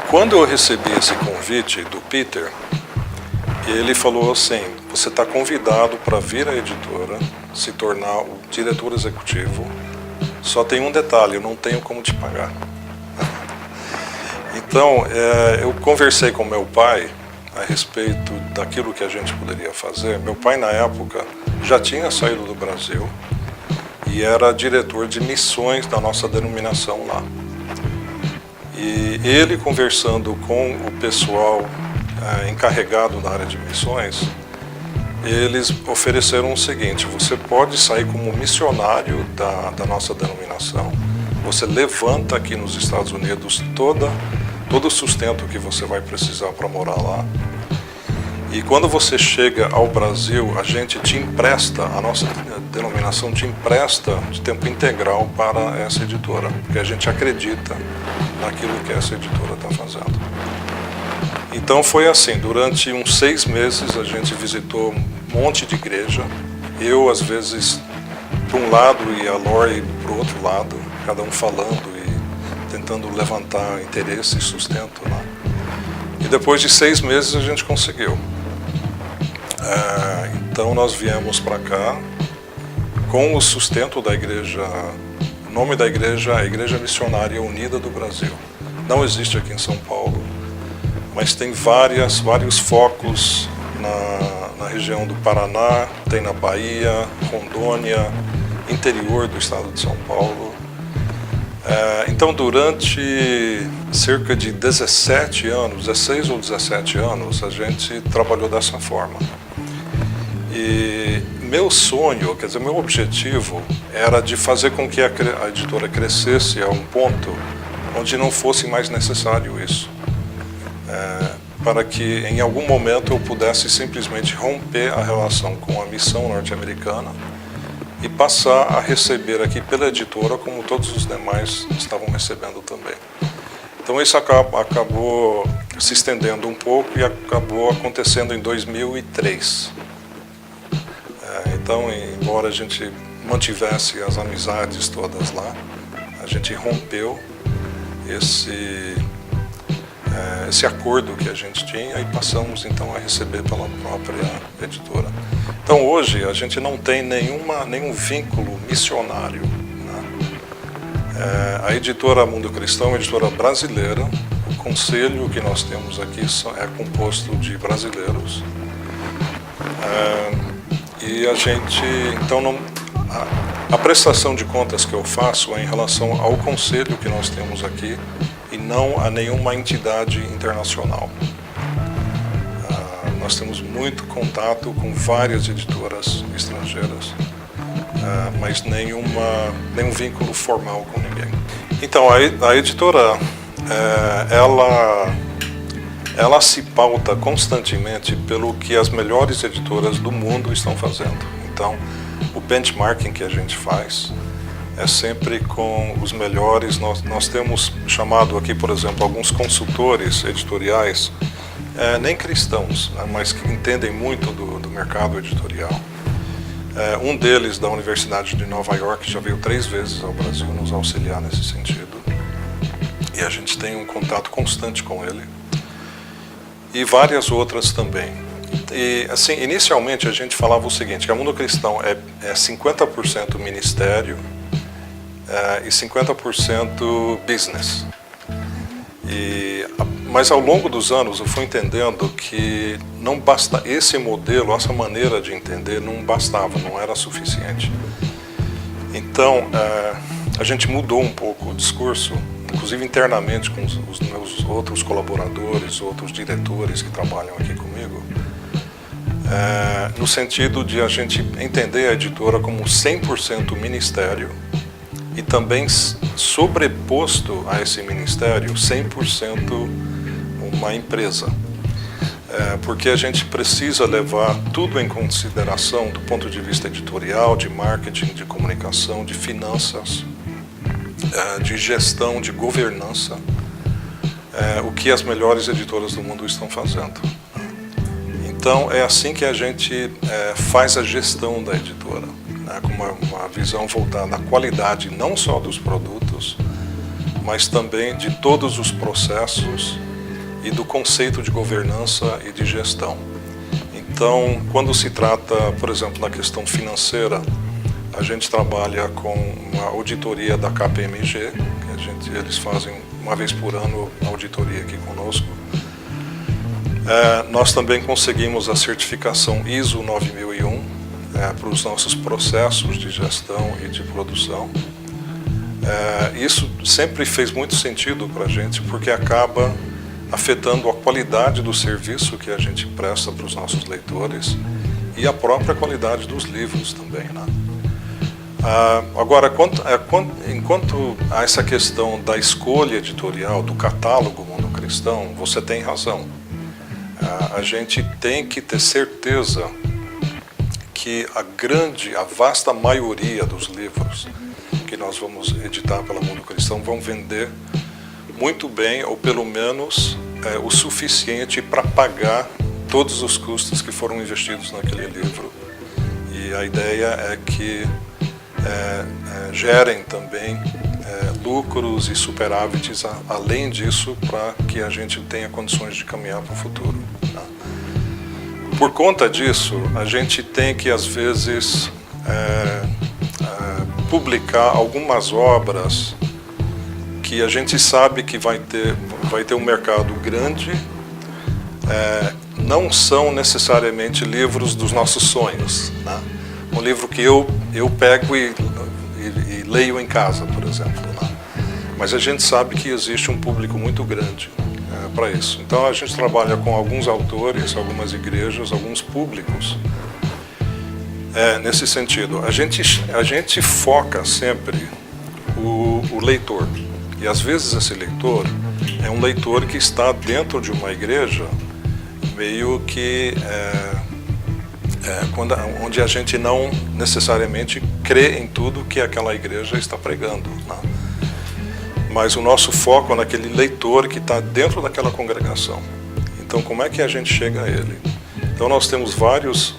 Quando eu recebi esse convite do Peter, ele falou assim: você está convidado para vir à editora, se tornar o diretor executivo, só tem um detalhe, eu não tenho como te pagar. Então, eu conversei com meu pai a respeito daquilo que a gente poderia fazer. Meu pai, na época, já tinha saído do Brasil e era diretor de missões da nossa denominação lá. E ele, conversando com o pessoal encarregado da área de missões, eles ofereceram o seguinte: você pode sair como missionário da nossa denominação, você levanta aqui nos Estados Unidos todo o sustento que você vai precisar para morar lá, e quando você chega ao Brasil, a gente te empresta, a nossa denominação te empresta de tempo integral para essa editora, porque a gente acredita naquilo que essa editora está fazendo. Então foi assim, durante uns 6 meses a gente visitou um monte de igreja, eu às vezes para um lado e a Lori para o outro lado, cada um falando e tentando levantar interesse e sustento lá. E depois de 6 meses a gente conseguiu. Então nós viemos para cá com o sustento da igreja. O nome da igreja é a Igreja Missionária Unida do Brasil. Não existe aqui em São Paulo, mas tem vários focos na região do Paraná, tem na Bahia, Rondônia, interior do estado de São Paulo. Então, durante cerca de 17 anos, 16 ou 17 anos, a gente trabalhou dessa forma. E meu sonho, quer dizer, meu objetivo era de fazer com que a editora crescesse a um ponto onde não fosse mais necessário isso. Para que em algum momento eu pudesse simplesmente romper a relação com a missão norte-americana e passar a receber aqui pela editora como todos os demais estavam recebendo também. Então isso acabou se estendendo um pouco e acabou acontecendo em 2003. Então, embora a gente mantivesse as amizades todas lá, a gente rompeu esse acordo que a gente tinha e passamos então a receber pela própria editora. Então hoje a gente não tem nenhum vínculo missionário, né? A editora Mundo Cristão é uma editora brasileira, o conselho que nós temos aqui é composto de brasileiros. E a gente, então, a prestação de contas que eu faço é em relação ao conselho que nós temos aqui e não a nenhuma entidade internacional. Nós temos muito contato com várias editoras estrangeiras, mas nenhum vínculo formal com ninguém. Então, a editora, ela se pauta constantemente pelo que as melhores editoras do mundo estão fazendo. Então, o benchmarking que a gente faz é sempre com os melhores. Nós temos chamado aqui, por exemplo, alguns consultores editoriais, nem cristãos, né, mas que entendem muito do mercado editorial. Um deles, da Universidade de Nova York, já veio 3 vezes ao Brasil nos auxiliar nesse sentido. E a gente tem um contato constante com ele. E várias outras também. E, assim, inicialmente a gente falava o seguinte, que a Mundo Cristão é 50% ministério e 50% business. Mas ao longo dos anos eu fui entendendo que não basta esse modelo, essa maneira de entender não bastava, não era suficiente. Então a gente mudou um pouco o discurso, inclusive internamente com os meus outros colaboradores, outros diretores que trabalham aqui comigo, no sentido de a gente entender a editora como 100% ministério e também sobreposto a esse ministério 100% uma empresa. Porque a gente precisa levar tudo em consideração do ponto de vista editorial, de marketing, de comunicação, de finanças, de gestão, de governança, o que as melhores editoras do mundo estão fazendo. Então é assim que a gente faz a gestão da editora, né, com uma visão voltada à qualidade não só dos produtos, mas também de todos os processos e do conceito de governança e de gestão. Então, quando se trata, por exemplo, na questão financeira, a gente trabalha com uma auditoria da KPMG, que eles fazem uma vez por ano a auditoria aqui conosco. Nós também conseguimos a certificação ISO 9001 para os nossos processos de gestão e de produção. Isso sempre fez muito sentido para a gente, porque acaba afetando a qualidade do serviço que a gente presta para os nossos leitores e a própria qualidade dos livros também, né? Agora, enquanto a essa questão da escolha editorial, do catálogo Mundo Cristão, você tem razão. A gente tem que ter certeza que a vasta maioria dos livros que nós vamos editar pela Mundo Cristão vão vender muito bem, ou pelo menos o suficiente para pagar todos os custos que foram investidos naquele livro. E a ideia é que gerem também lucros e superávites além disso, para que a gente tenha condições de caminhar para o futuro, tá? Por conta disso, a gente tem que às vezes publicar algumas obras que a gente sabe que vai ter um mercado grande, não são necessariamente livros dos nossos sonhos, né? Um livro que eu pego e leio em casa, por exemplo, né? Mas a gente sabe que existe um público muito grande para isso. Então a gente trabalha com alguns autores, algumas igrejas, alguns públicos nesse sentido. A gente foca sempre o leitor. E às vezes esse leitor é um leitor que está dentro de uma igreja meio que onde a gente não necessariamente crê em tudo que aquela igreja está pregando, né? Mas o nosso foco é naquele leitor que está dentro daquela congregação. Então, como é que a gente chega a ele? Então, nós temos vários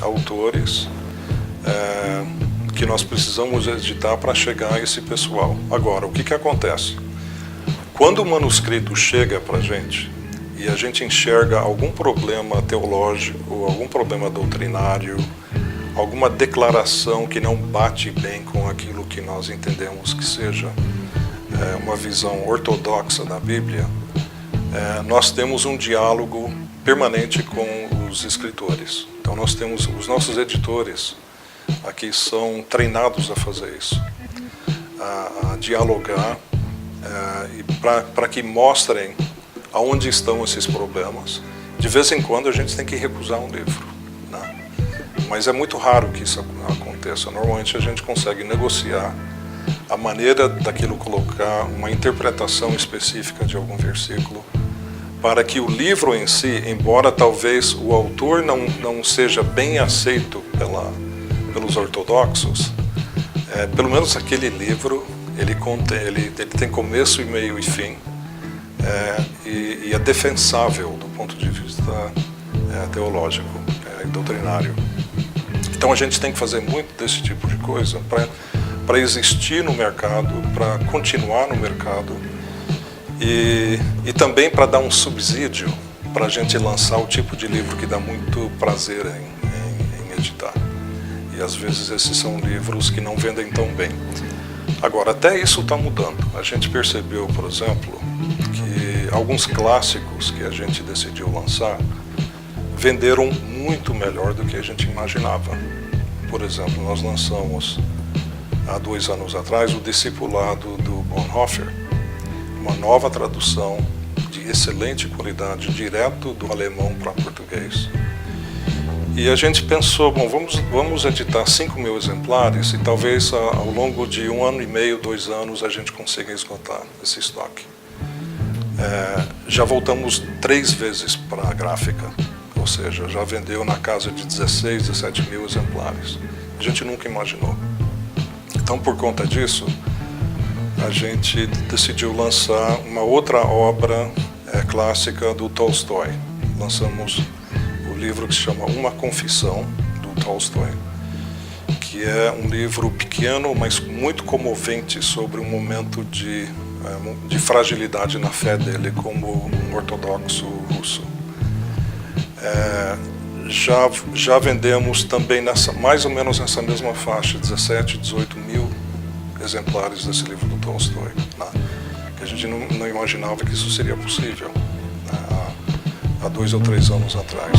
autores que nós precisamos editar para chegar a esse pessoal. Agora, o que acontece? Quando o manuscrito chega para a gente e a gente enxerga algum problema teológico, algum problema doutrinário, alguma declaração que não bate bem com aquilo que nós entendemos que seja uma visão ortodoxa da Bíblia, nós temos um diálogo permanente com os escritores. Então nós temos os nossos editores aqui são treinados a fazer isso, a dialogar e para que mostrem aonde estão esses problemas. De vez em quando a gente tem que recusar um livro, né? Mas é muito raro que isso aconteça. Normalmente a gente consegue negociar a maneira daquilo colocar uma interpretação específica de algum versículo, para que o livro em si, embora talvez o autor não seja bem aceito pelos ortodoxos, pelo menos aquele livro ele tem começo e meio e fim, e é defensável do ponto de vista teológico e doutrinário. Então a gente tem que fazer muito desse tipo de coisa para existir no mercado, para continuar no mercado e também para dar um subsídio para a gente lançar o tipo de livro que dá muito prazer em editar. E às vezes esses são livros que não vendem tão bem. Agora, até isso está mudando. A gente percebeu, por exemplo, que alguns clássicos que a gente decidiu lançar venderam muito melhor do que a gente imaginava. Por exemplo, nós lançamos há 2 anos atrás o Discipulado do Bonhoeffer, uma nova tradução de excelente qualidade, direto do alemão para português. E a gente pensou, bom, vamos editar 5.000 exemplares e talvez ao longo de 1 ano e meio, 2 anos, a gente consiga esgotar esse estoque. Já voltamos 3 vezes para a gráfica, ou seja, já vendeu na casa de 16, 17 mil exemplares. A gente nunca imaginou. Então, por conta disso, a gente decidiu lançar uma outra obra clássica do Tolstói. Lançamos o livro que se chama Uma Confissão, do Tolstói, que é um livro pequeno, mas muito comovente sobre um momento de fragilidade na fé dele como um ortodoxo russo. Já vendemos também mais ou menos nessa mesma faixa, 17, 18 mil exemplares desse livro do Tolstói, né? Que a gente não imaginava que isso seria possível, né? Há 2 ou 3 anos atrás.